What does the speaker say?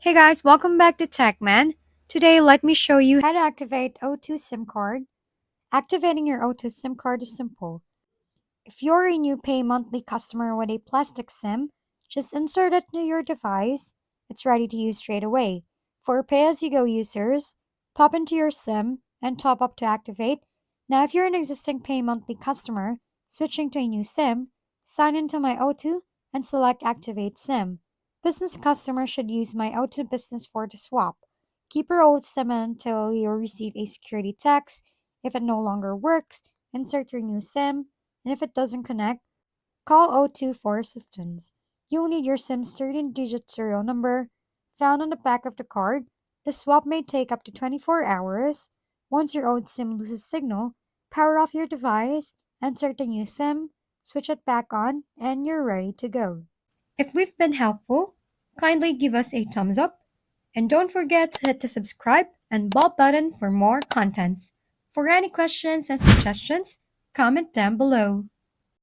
Hey guys, welcome back to TechMan. Today, let me show you how to activate O2 SIM card. Activating your O2 SIM card is simple. If you're a new pay monthly customer with a plastic SIM, just insert it into your device. It's ready to use straight away. For pay as you go users, pop into your SIM and top up to activate. Now, if you're an existing pay monthly customer switching to a new SIM, sign into My O2 and select Activate SIM. Business customers should use My O2 Business for the swap. Keep your old SIM until you receive a security text. If it no longer works, insert your new SIM, and if it doesn't connect, call O2 for assistance. You'll need your SIM's 13-digit serial number found on the back of the card. The swap may take up to 24 hours. Once your old SIM loses signal, power off your device, insert the new SIM, switch it back on, and you're ready to go. If we've been helpful, kindly give us a thumbs up and don't forget to hit the subscribe and bell button for more contents. For any questions and suggestions, comment down below.